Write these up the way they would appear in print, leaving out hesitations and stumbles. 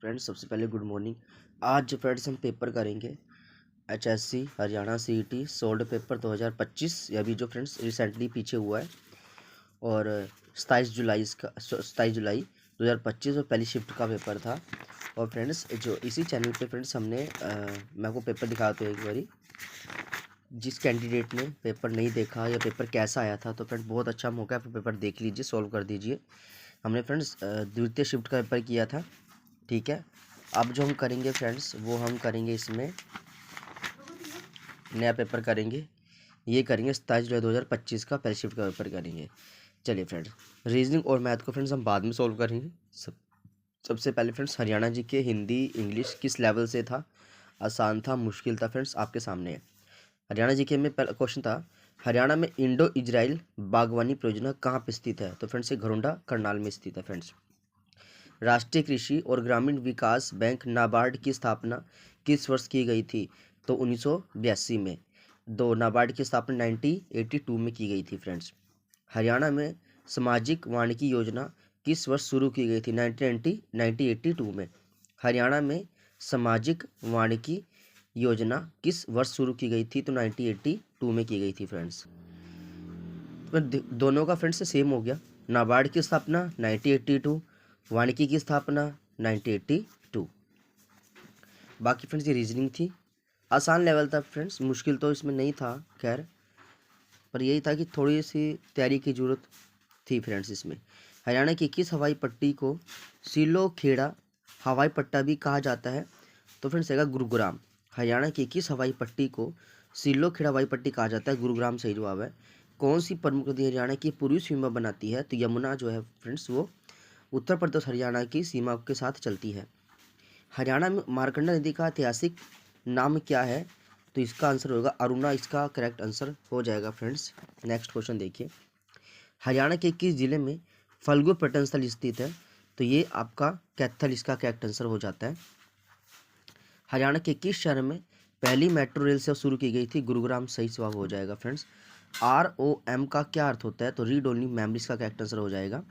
Friends सबसे पहले good morning. आज जो फ्रेंड्स हम पेपर करेंगे HSC Haryana CET solved paper 2025। ये अभी जो फ्रेंड्स रिसेंटली पीछे हुआ है और 27 जुलाई इसका 27 जुलाई 2025 और पहली शिफ्ट का पेपर था। और फ्रेंड्स जो इसी चैनल पे फ्रेंड्स हमने मैं आपको पेपर दिखाता हूँ एक बारी। जिस कैंडिडेट ने पेपर नहीं देखा या पेपर कैसा आया था तो फ्रेंड्स बहुत अच्छा मौका है, पेपर देख लीजिए, सॉल्व कर दीजिए। हमने फ्रेंड्स द्वितीय शिफ्ट का पेपर किया था, ठीक है। अब जो हम करेंगे फ्रेंड्स वो हम करेंगे इसमें नया पेपर करेंगे, ये करेंगे 27 जुलाई 2025 का पहले शिफ्ट का पेपर करेंगे। चलिए फ्रेंड्स, रीजनिंग और मैथ को फ्रेंड्स हम बाद में सॉल्व करेंगे। सबसे पहले फ्रेंड्स हरियाणा जी के हिंदी इंग्लिश किस लेवल से था, आसान था, मुश्किल था, फ्रेंड्स आपके सामने है। हरियाणा जी के में पहला क्वेश्चन था, हरियाणा में इंडो इजराइल बागवानी परियोजना कहाँ पे स्थित है? तो फ्रेंड्स ये घरोंडा करनाल में स्थित है। फ्रेंड्स राष्ट्रीय कृषि और ग्रामीण विकास बैंक नाबार्ड की स्थापना किस वर्ष की गई थी? तो 1982 में। नाबार्ड की स्थापना 1982 में की गई थी। फ्रेंड्स हरियाणा में सामाजिक वानिकी योजना किस वर्ष शुरू की गई थी? 1982 में। हरियाणा में सामाजिक वानिकी योजना किस वर्ष शुरू की गई थी? तो 1982 में की गई थी। फ्रेंड्स दोनों का फ्रेंड्स सेम हो गया। नाबार्ड की स्थापना 1982, वानिकी की स्थापना 1982। बाकी फ्रेंड्स ये रीजनिंग थी, आसान लेवल था फ्रेंड्स, मुश्किल तो इसमें नहीं था खैर, पर यही था कि थोड़ी सी तैयारी की जरूरत थी फ्रेंड्स इसमें। हरियाणा की किस हवाई पट्टी को सीलो खेड़ा हवाई पट्टा भी कहा जाता है? तो फ्रेंड्स आएगा गुरुग्राम। हरियाणा की किस हवाई पट्टी को सीलो खेड़ा हवाई पट्टी कहा जाता है? गुरुग्राम सही जवाब है। कौन सी प्रमुख नदी हरियाणा की पूर्वी सीमा बनाती है? तो यमुना जो है फ्रेंड्स वो उत्तर प्रदेश हरियाणा की सीमा के साथ चलती है। हरियाणा में मार्कंडा नदी का ऐतिहासिक नाम क्या है? तो इसका आंसर होगा अरुणा, इसका करेक्ट आंसर हो जाएगा। फ्रेंड्स नेक्स्ट क्वेश्चन देखिए, हरियाणा के किस जिले में फल्गु पर्यटन स्थल स्थित है? तो ये आपका कैथल, इसका करेक्ट आंसर हो जाता है। हरियाणा के किस शहर में पहली मेट्रो रेल सेवा शुरू की गई थी? गुरुग्राम सही जवाब हो जाएगा। फ्रेंड्स ROM का क्या अर्थ होता है? तो रीड ओनली मेमोरीज का करेक्ट आंसर हो जाएगा।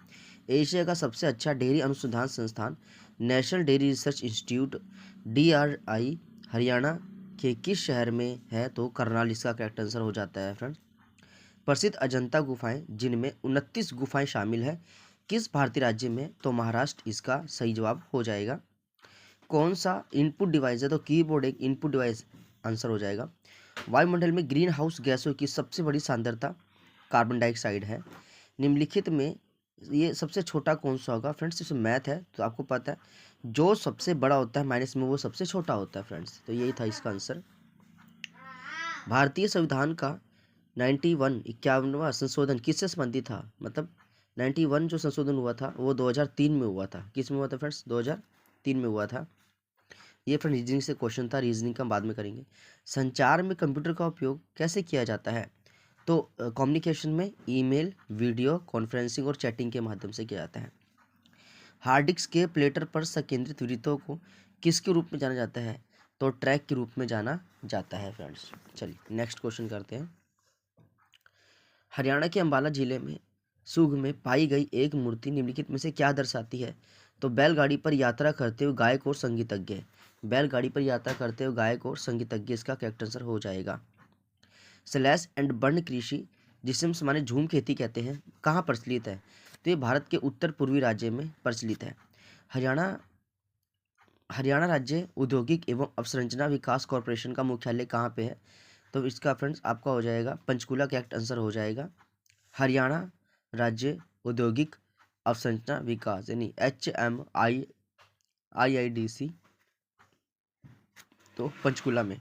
एशिया का सबसे अच्छा डेयरी अनुसंधान संस्थान national dairy research institute DRI Haryana के किस शहर में है? तो करनाल, इसका करेक्ट आंसर हो जाता है। फ्रेंड्स प्रसिद्ध अजंता गुफाएं जिनमें 29 गुफाएं शामिल है किस भारतीय राज्य में? तो महाराष्ट्र, इसका सही जवाब हो जाएगा। कौन सा इनपुट डिवाइस है? तो कीबोर्ड एक इनपुट डिवाइस आंसर हो जाएगा। वायुमंडल में ग्रीन हाउस गैसों की सबसे बड़ी सांद्रता कार्बन डाइऑक्साइड है। निम्नलिखित में ये सबसे छोटा कौन सा होगा? फ्रेंड्स इसमें मैथ है तो आपको पता है, जो सबसे बड़ा होता है माइनस में वो सबसे छोटा होता है। फ्रेंड्स तो यही था इसका आंसर। भारतीय संविधान का 51वां संशोधन किससे संबंधित था? मतलब 91 जो संशोधन हुआ था वो 2003 में हुआ था। किस में हुआ था फ्रेंड्स? 2003 में हुआ था। ये फ्रेंड रीजनिंग से क्वेश्चन था, रीजनिंग का बाद में करेंगे। संचार में कंप्यूटर का उपयोग कैसे किया जाता है? तो कम्युनिकेशन में ईमेल, वीडियो कॉन्फ्रेंसिंग और चैटिंग के माध्यम से किया जाता है। हार्ड डिस्क के प्लेटर पर संकेंद्रित वृत्तों को किसके रूप में जाना जाता है? तो ट्रैक के रूप में जाना जाता है। फ्रेंड्स चलिए नेक्स्ट क्वेश्चन करते हैं। हरियाणा के अंबाला जिले में सूग में पाई गई एक मूर्ति निम्नलिखित में से क्या दर्शाती है? तो बैलगाड़ी पर यात्रा करते हुए गायक और संगीतज्ञ। बैलगाड़ी पर यात्रा करते हुए गायक और संगीतज्ञ, इसका करेक्ट आंसर हो जाएगा। स्लैश एंड बर्न कृषि जिसे हम सामान्य झूम खेती कहते हैं कहाँ प्रचलित है? तो ये भारत के उत्तर पूर्वी राज्य में प्रचलित है। हरियाणा हरियाणा राज्य औद्योगिक एवं अवसंरचना विकास कॉरपोरेशन का मुख्यालय कहाँ पे है? तो इसका फ्रेंड्स आपका हो जाएगा पंचकुला, करेक्ट आंसर हो जाएगा। हरियाणा राज्य औद्योगिक अवसंरचना विकास यानी HMIIDC, तो पंचकुला में।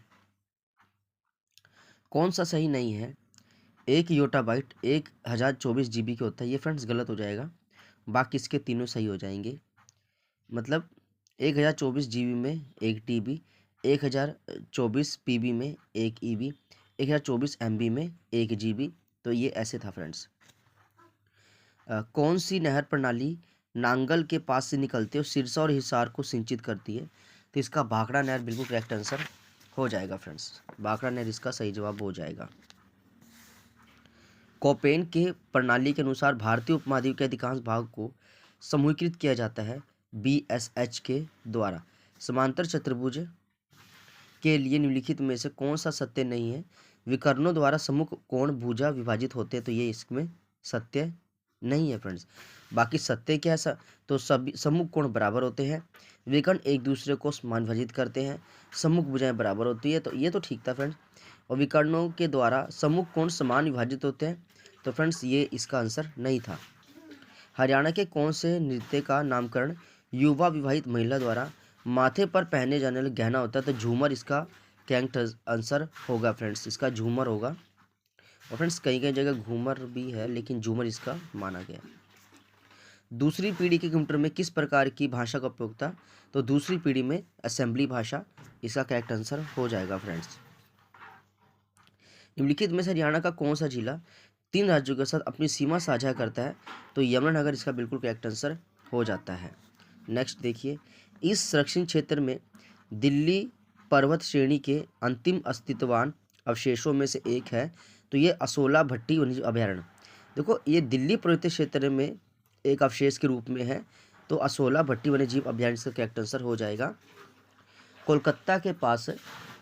कौन सा सही नहीं है? 1 योटाबाइट 1024 GB के होता है, ये फ्रेंड्स गलत हो जाएगा। बाकी इसके तीनों सही हो जाएंगे। मतलब 1024 GB में 1 TB, 1024 PB में 1 EB, 1024 MB में 1 GB, तो ये ऐसे था फ्रेंड्स। कौन सी नहर प्रणाली नांगल के पास से निकलते और सिरसा और हिसार को सिंचित करती है? तो इसका भाखड़ा नहर बिल्कुल करेक्ट आंसर हो जाएगा। फ्रेंड्स भाखड़ा नहर इसका सही जवाब हो जाएगा। कोपेन के प्रणाली के अनुसार भारतीय उपमहाद्वीप के अधिकांश भाग को समूहीकृत किया जाता है BSH के द्वारा। समांतर चतुर्भुज के लिए निम्नलिखित में से कौन सा सत्य नहीं है? विकर्णों द्वारा सम्मुख कोण भुजा विभाजित होते हैं, तो ये इसमें सत्य नहीं है फ्रेंड्स। बाकी सत्य क्या है? तो सभी सम्मुख कोण बराबर होते हैं, विकर्ण एक दूसरे को समान विभाजित करते हैं, सम्मुख भुजाएं बराबर होती है, तो ये तो ठीक था फ्रेंड्स। और विकर्णों के द्वारा सम्मुख कोण समान विभाजित होते हैं, तो फ्रेंड्स ये इसका आंसर नहीं था। हरियाणा के कौन से नृत्य का नामकरण युवा विवाहित महिला द्वारा माथे पर पहने जाने वाला गहना होता है? तो झूमर इसका करेक्ट आंसर होगा फ्रेंड्स, इसका झूमर होगा। और फ्रेंड्स कई कई जगह घूमर भी है, लेकिन झूमर इसका माना गया। दूसरी पीढ़ी के कंप्यूटर में किस प्रकार की भाषा का उपयोग था? तो दूसरी पीढ़ी में असेंबली भाषा इसका करेक्ट आंसर हो जाएगा फ्रेंड्स। निम्नलिखित में से हरियाणा का कौन सा जिला 3 राज्यों के साथ अपनी सीमा साझा करता है? तो यमुनानगर इसका बिल्कुल करेक्ट आंसर हो जाता है। नेक्स्ट देखिए, इस संरक्षण क्षेत्र में दिल्ली पर्वत श्रेणी के अंतिम अस्तित्ववान अवशेषों में से एक है, तो ये असोला भट्टी वन्यजीव अभयारण्य। देखो ये दिल्ली पर्वतीय क्षेत्र में एक अवशेष के रूप में है, तो असोला भट्टी वन्यजीव अभयारण्य इसका करेक्ट आंसर हो जाएगा। कोलकाता के पास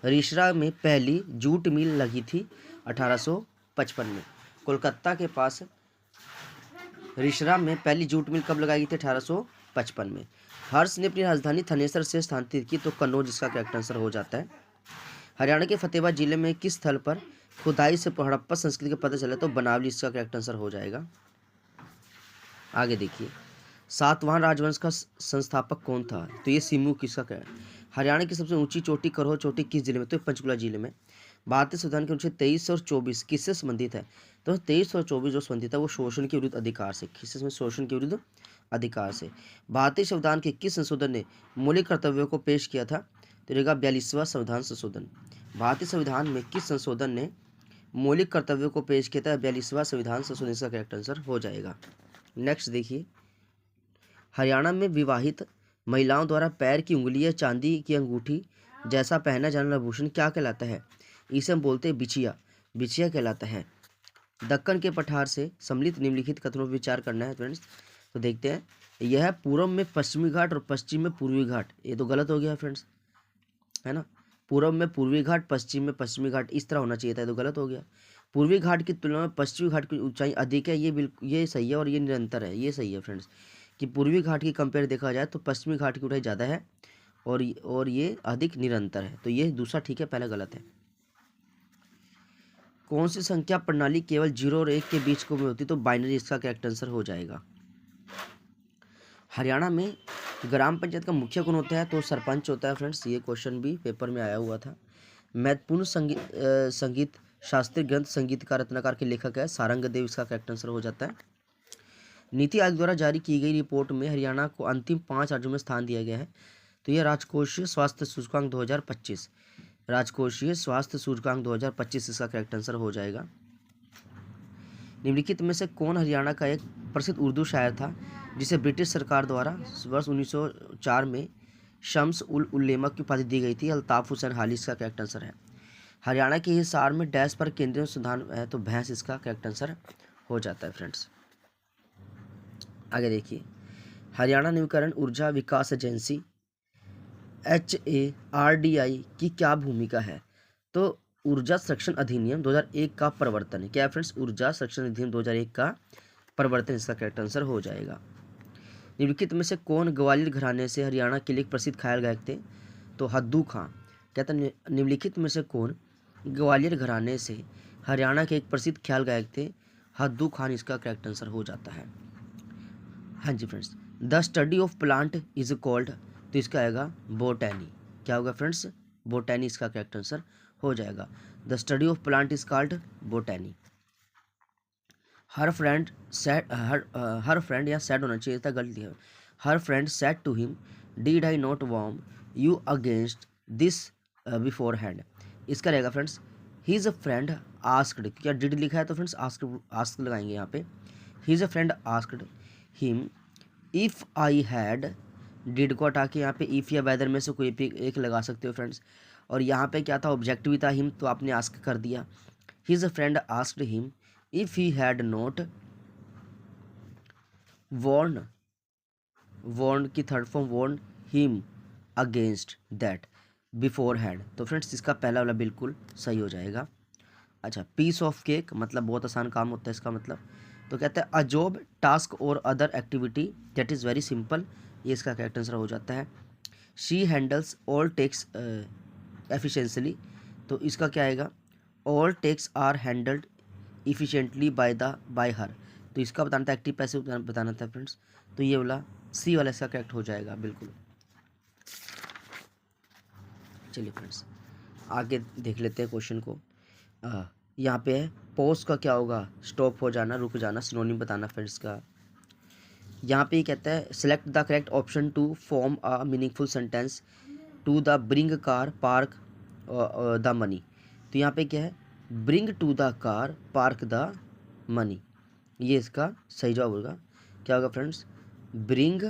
रिसरा में पहली जूट मिल लगी थी 1855 में। कोलकाता के पास रिसरा में पहली जूट मिल कब लगाई थी? 1855 में। हर्ष ने अपनी राजधानी थनेसर से स्थानांतरित की, तो कन्नौज इसका करेक्ट आंसर हो जाता है। हरियाणा के फतेहाबाद जिले में किस स्थल पर खुदाई से हड़प्पा संस्कृति का पता चला? तो बनावली इसका करेक्ट आंसर हो जाएगा। आगे देखिए, सातवाहन राजवंश का संस्थापक कौन था? तो ये सिमू किसका है? हरियाणा की सबसे ऊंची चोटी करोह चोटी किस जिले में? तो पंचकुला जिले में। भारतीय संविधान के अनुच्छेद 23 और 24 किससे संबंधित है? तो 23 और 24 जो संबंधित है वो शोषण के विरुद्ध अधिकार से। किससे? शोषण के विरुद्ध अधिकार से। भारतीय संविधान के किस संशोधन ने मौलिक कर्तव्यों को पेश किया था? तो रहेगा 42वां संविधान संशोधन। भारतीय संविधान में किस संशोधन ने मौलिक कर्तव्यों को पेश किया था? 42वां संविधान संशोधन इसका करेक्ट आंसर हो जाएगा। नेक्स्ट देखिए, हरियाणा में विवाहित महिलाओं द्वारा पैर की उंगली या चांदी की अंगूठी जैसा पहना जाने वाला आभूषण क्या कहलाता है? इसे हम बोलते हैं बिछिया, बिछिया कहलाता है। दक्कन के पठार से सम्मिलित निम्नलिखित कथनों पर विचार करना है फ्रेंड्स। तो देखते हैं, यह पूर्व में पश्चिमी घाट और पश्चिम में पूर्वी घाट, ये तो गलत हो गया फ्रेंड्स, है ना। पूर्व में पूर्वी घाट, पश्चिम में पश्चिमी घाट, इस तरह होना चाहिए था, ये तो गलत हो गया। पूर्वी घाट की तुलना में पश्चिमी घाट की ऊंचाई अधिक है, ये बिल्कुल ये सही है और ये निरंतर है, ये सही है फ्रेंड्स। कि पूर्वी घाट की कंपेयर देखा जाए तो पश्चिमी घाट की ऊंचाई ज़्यादा है और ये अधिक निरंतर है, तो ये दूसरा ठीक है, पहला गलत है। कौन सी संख्या प्रणाली केवल 0 और 1 के बीच को में होती? तो बाइनरी इसका करेक्ट आंसर हो जाएगा। हरियाणा में ग्राम पंचायत का मुखिया कौन होता है? तो सरपंच होता है फ्रेंड्स, ये क्वेश्चन भी पेपर में आया हुआ था। महत्वपूर्ण संगीत शास्त्रीय ग्रंथ संगीतकार रत्नाकर के लेखक है? सारंगदेव इसका करेक्ट आंसर हो जाता है। नीति आयोग द्वारा जारी की गई रिपोर्ट में हरियाणा को अंतिम 5 राज्यों में स्थान दिया गया है, तो यह राजकोषीय स्वास्थ्य सूचकांक 2025, राजकोषीय स्वास्थ्य सूचकांक 2025 इसका करेक्ट आंसर हो जाएगा। निम्नलिखित में से कौन हरियाणा का एक प्रसिद्ध उर्दू शायर था जिसे ब्रिटिश सरकार द्वारा वर्ष 1904 में शम्स उल उल्लेमा की उपाधि दी गई थी? अल्ताफ हुसैन हाली इसका करेक्ट आंसर है। हरियाणा के हिसार में डैश पर केंद्रीय अनुसंधान है, तो भैंस इसका करेक्ट आंसर हो जाता है फ्रेंड्स। आगे देखिए, हरियाणा नवीकरण ऊर्जा विकास एजेंसी HARDI की क्या भूमिका है? तो ऊर्जा संरक्षण अधिनियम 2001 का प्रवर्तन है। क्या है फ्रेंड्स? ऊर्जा संरक्षण अधिनियम 2001 का प्रवर्तन इसका करेक्ट आंसर हो जाएगा। निम्नलिखित में से कौन ग्वालियर घराने से हरियाणा के लिए प्रसिद्ध ख्याल गायक थे? तो हद्दू खां। कहते हैं निम्नलिखित में से कौन ग्वालियर घराने से हरियाणा के एक प्रसिद्ध ख्याल गायक थे? हद्दू खान इसका करेक्ट आंसर हो जाता है। हाँ जी friends, the study of plant is called, तो इसका आएगा बोटैनी। क्या होगा फ्रेंड्स? बोटैनी इसका करेक्ट आंसर हो जाएगा। The study of plant is called botany. Her friend या सैड होना चाहिए था, गलती है। Her friend said to him, did I not warn you against this beforehand, इसका रहेगा friends his a friend asked. क्या डिड लिखा है तो फ्रेंड्स आस्क लगाएंगे यहाँ पे। His a friend asked him if I had, did को हटा के यहाँ पे इफ़ या वेदर में से कोई भी एक लगा सकते हो फ्रेंड्स। और यहाँ पे क्या था? ऑब्जेक्ट भी था हिम, तो आपने आस्क कर दिया। His friend asked him if he had not warned warned की third form warned him against that beforehand. तो फ्रेंड्स इसका पहला वाला बिल्कुल सही हो जाएगा। अच्छा, पीस ऑफ केक मतलब बहुत आसान काम होता है इसका मतलब। तो कहते हैं अ जॉब टास्क और other activity that is very simple, ये इसका करेक्ट आंसर हो जाता है। She handles all tasks efficiently, तो इसका क्या आएगा, all tasks are handled efficiently by her. तो इसका बताना था एक्टिव पैसिव बताना था फ्रेंड्स, तो ये वाला सी वाला इसका करेक्ट हो जाएगा बिल्कुल। चलिए फ्रेंड्स आगे देख लेते हैं क्वेश्चन को। यहाँ पे है पॉज का क्या होगा, स्टॉप हो जाना, रुक जाना, सिनोनिम बताना फ्रेंड्स का। यहाँ पे कहता है select the correct option to form a meaningful sentence to the bring car park the money. तो यहाँ पे क्या है, bring to the car park the money, ये इसका सही जवाब होगा। क्या होगा friends, bring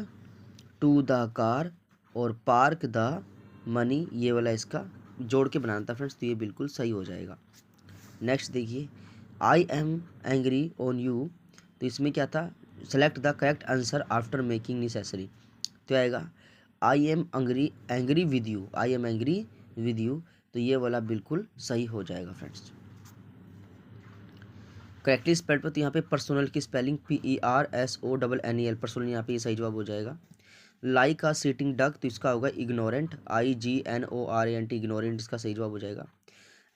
to the car और पार्क द मनी, ये वाला इसका जोड़ के बनाना था फ्रेंड्स, तो ये बिल्कुल सही हो जाएगा। नेक्स्ट देखिए, I am angry on you, तो इसमें क्या था, select the correct answer after making necessary. तो आएगा I am angry with you, I am angry with you, तो ये वाला बिल्कुल सही हो जाएगा फ्रेंड्स। करेक्टली स्पेल्ड पर, तो यहाँ पे पर्सोनल की स्पेलिंग PERSONNEL, पर्सोनल यहाँ पे ये सही जवाब हो जाएगा। लाइक अ सीटिंग डक, तो इसका होगा इग्नोरेंट, IGNORANT, इग्नोरेंट इसका सही जवाब हो जाएगा।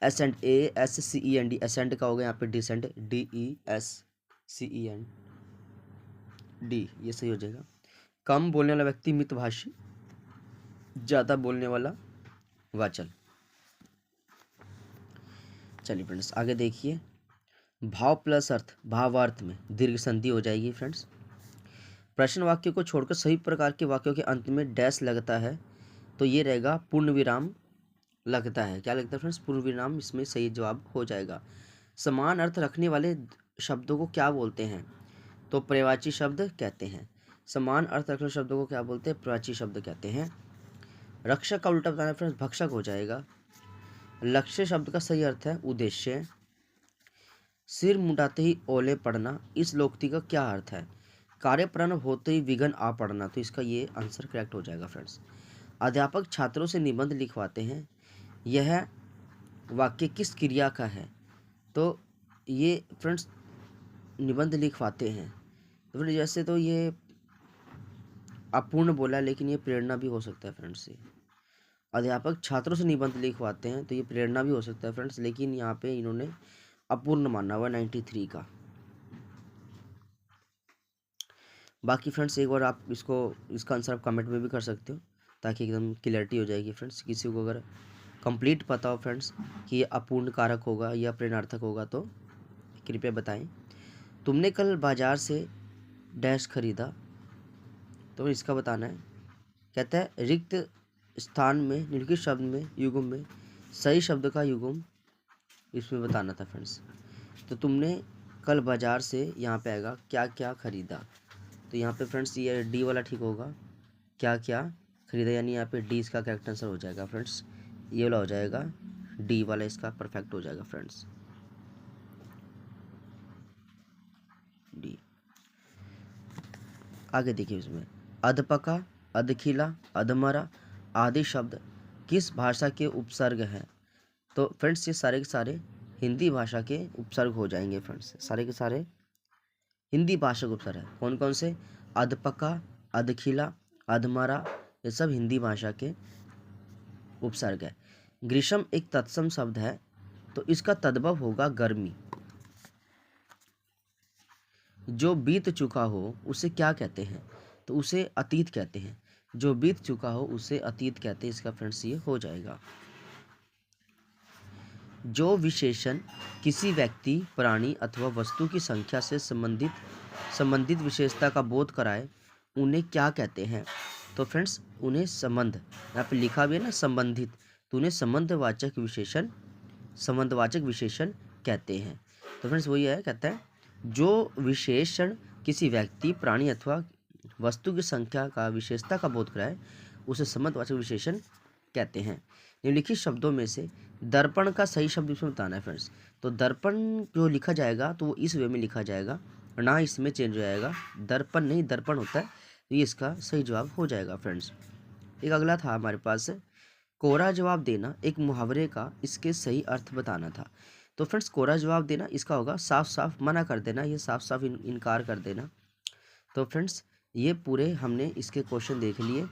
ASCEND, असेंड का होगा यहाँ पे डिसेंड, DESCEND, ये सही हो जाएगा। कम बोलने वाला व्यक्ति मितभाषी, ज़्यादा बोलने वाला वाचल। चलिए फ्रेंड्स आगे देखिए, भाव प्लस अर्थ, भावार्थ में दीर्घ संधि हो जाएगी फ्रेंड्स। प्रश्न वाक्य को छोड़कर सभी प्रकार के वाक्यों के अंत में डैश लगता है, तो ये रहेगा पूर्ण विराम लगता है। क्या लगता है फ्रेंड्स, पूर्ण विराम इसमें सही जवाब हो जाएगा। समान अर्थ रखने वाले शब्दों को क्या बोलते हैं, तो पर्यायवाची शब्द कहते हैं। समान अर्थ रखने वाले शब्दों को क्या बोलते हैं, पर्यायवाची शब्द कहते हैं। रक्षक का उल्टा बताना फ्रेंड्स, भक्षक हो जाएगा। लक्ष्य शब्द का सही अर्थ है उद्देश्य। सिर मुंडाते ही ओले पड़ना, इस लोकोक्ति का क्या अर्थ है, कार्य प्रारंभ होते ही विघ्न आ पड़ना, तो इसका ये आंसर करेक्ट हो जाएगा फ्रेंड्स। अध्यापक छात्रों से निबंध लिखवाते हैं, यह वाक्य किस क्रिया का है, तो ये फ्रेंड्स निबंध लिखवाते हैं, तो फ्रेंड्स जैसे तो ये अपूर्ण बोला, लेकिन ये प्रेरणा भी हो सकता है फ्रेंड्स। ये अध्यापक छात्रों से निबंध लिखवाते हैं, तो ये प्रेरणा भी हो सकता है फ्रेंड्स, लेकिन यहाँ पे इन्होंने अपूर्ण माना हुआ 93 का। बाकी फ्रेंड्स एक बार आप इसका आंसर आप कमेंट में भी कर सकते हो, ताकि एकदम क्लियरिटी हो जाएगी फ्रेंड्स। किसी को अगर कंप्लीट पता हो फ्रेंड्स कि ये अपूर्ण कारक होगा या प्रेरणार्थक होगा, तो कृपया बताएं। तुमने कल बाजार से डैश खरीदा, तो इसका बताना है। कहता है रिक्त स्थान में निम्नलिखित शब्द में युग्म में सही शब्द का युग्म इसमें बताना था फ्रेंड्स। तो तुमने कल बाजार से, यहाँ पे आएगा क्या क्या खरीदा, तो यहाँ पे फ्रेंड्स ये डी वाला ठीक होगा, क्या क्या खरीदा, यानी यहाँ पे डी इसका करेक्ट आंसर हो जाएगा फ्रेंड्स। ये वाला हो जाएगा डी वाला इसका परफेक्ट हो जाएगा फ्रेंड्स, डी। आगे देखिए इसमें अधपका, अधखिला, अधमरा आदि शब्द किस भाषा के उपसर्ग हैं, तो फ्रेंड्स ये सारे के सारे हिंदी भाषा के उपसर्ग हो जाएंगे फ्रेंड्स, सारे के सारे हिंदी भाषा के उपसर्ग है। कौन कौन से, अधपका, अधखिला, अधमरा, ये सब हिंदी भाषा के उपसर्ग है। ग्रीष्म एक तत्सम शब्द है, तो इसका तद्भव होगा गर्मी। जो बीत चुका हो उसे क्या कहते हैं, तो उसे अतीत कहते हैं। जो बीत चुका हो उसे अतीत कहते हैं, इसका फ्रेंड्स ये हो जाएगा। जो विशेषण किसी व्यक्ति, प्राणी अथवा वस्तु की संख्या से संबंधित विशेषता का बोध कराए, उन्हें क्या कहते हैं, तो फ्रेंड्स उन्हें संबंध, यहाँ पे लिखा भी है ना संबंधित, तो उन्हें संबंधवाचक विशेषण कहते हैं। तो फ्रेंड्स वही है, कहता है जो विशेषण किसी व्यक्ति, प्राणी अथवा वस्तु की संख्या का विशेषता का बोध कराए, उसे संबंधवाचक विशेषण कहते हैं। निम्नलिखित शब्दों में से दर्पण का सही शब्द इसमें बताना है फ्रेंड्स। तो दर्पण जो लिखा जाएगा तो वो इस वे में लिखा जाएगा, ना इसमें चेंज हो जाएगा, दर्पण नहीं दर्पण होता है, तो ये इसका सही जवाब हो जाएगा फ्रेंड्स। एक अगला था हमारे पास, कोरा जवाब देना एक मुहावरे का इसके सही अर्थ बताना था। तो फ्रेंड्स कोरा जवाब देना इसका होगा साफ साफ मना कर देना, ये साफ साफ इनकार कर देना। तो फ्रेंड्स ये पूरे हमने इसके क्वेश्चन देख लिए।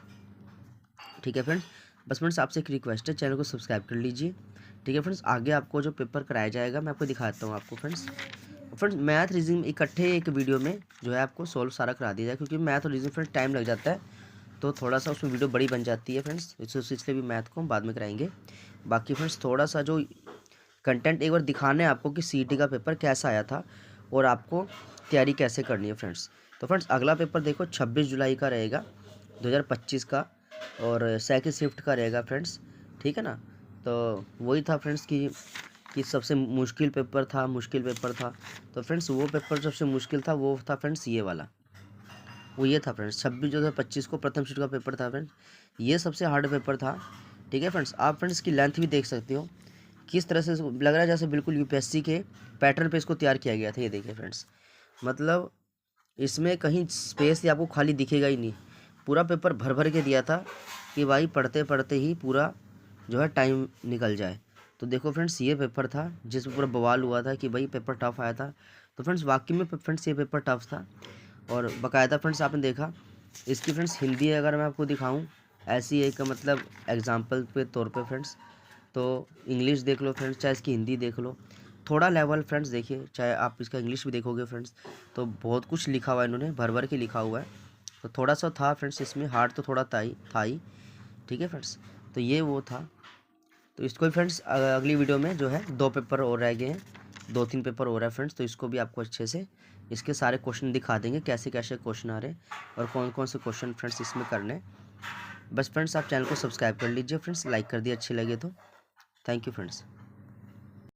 ठीक है फ्रेंड्स, बस फ्रेंड्स आपसे एक रिक्वेस्ट है, चैनल को सब्सक्राइब कर लीजिए। ठीक है फ्रेंड्स, आगे आपको जो पेपर कराया जाएगा मैं आपको दिखाता हूँ आपको फ्रेंड्स मैथ रीजनिंग इकट्ठे एक वीडियो में जो है आपको सॉल्व सारा करा दिया जाए, क्योंकि मैथ और रीजनिंग फ्रेंड्स टाइम लग जाता है, तो थोड़ा सा उसमें वीडियो बड़ी बन जाती है फ्रेंड्स, इसलिए भी मैथ को हम बाद में कराएंगे। बाकी फ्रेंड्स थोड़ा सा जो कंटेंट एक बार दिखाना है आपको कि सीईटी का पेपर कैसा आया था और आपको तैयारी कैसे करनी है फ्रेंड्स। तो फ्रेंड्स अगला पेपर देखो 26 जुलाई का रहेगा 2025 का, और सेकंड शिफ्ट का रहेगा फ्रेंड्स। ठीक है ना, तो वही था फ्रेंड्स कि सबसे मुश्किल पेपर था। तो फ्रेंड्स वो पेपर सबसे मुश्किल था वो था फ्रेंड्स ये वाला, वो ये था फ्रेंड्स 26/2025 को प्रथम शिफ्ट का पेपर था फ्रेंड्स, ये सबसे हार्ड पेपर था। ठीक है फ्रेंड्स, आप फ्रेंड्स की लेंथ भी देख सकते हो किस तरह से लग रहा है जैसे बिल्कुल यूपीएससी के पैटर्न पे इसको तैयार किया गया था। ये देखिए फ्रेंड्स, मतलब इसमें कहीं स्पेस या आपको खाली दिखेगा ही नहीं, पूरा पेपर भर भर के दिया था कि भाई पढ़ते पढ़ते ही पूरा जो है टाइम निकल जाए। तो देखो फ्रेंड्स ये पेपर था जिसमें पूरा बवाल हुआ था कि भाई पेपर टफ आया था। तो फ्रेंड्स वाकई में फ्रेंड्स ये पेपर टफ था, और बाकायदा फ्रेंड्स आपने देखा इसकी फ्रेंड्स हिंदी अगर मैं आपको दिखाऊं ऐसी एक मतलब एग्जांपल के तौर पे फ्रेंड्स, तो इंग्लिश देख लो फ्रेंड्स, चाहे इसकी हिंदी देख लो, थोड़ा लेवल फ्रेंड्स देखिए, चाहे आप इसका इंग्लिश भी देखोगे फ्रेंड्स, तो बहुत कुछ लिखा हुआ है इन्होंने, भर भर के लिखा हुआ है। तो थोड़ा सा था फ्रेंड्स इसमें हार्ड, तो थोड़ा था ही। ठीक है फ्रेंड्स, तो ये वो था। तो इसको भी फ्रेंड्स अगली वीडियो में जो है 2 पेपर और रह गए हैं, 2-3 पेपर हो रहा है फ्रेंड्स, तो इसको भी आपको अच्छे से इसके सारे क्वेश्चन दिखा देंगे कैसे कैसे क्वेश्चन आ रहे हैं और कौन कौन से क्वेश्चन फ्रेंड्स इसमें करने हैं। बस फ्रेंड्स आप चैनल को सब्सक्राइब कर लीजिए फ्रेंड्स, लाइक कर दिए अच्छे लगे तो। Thank you friends.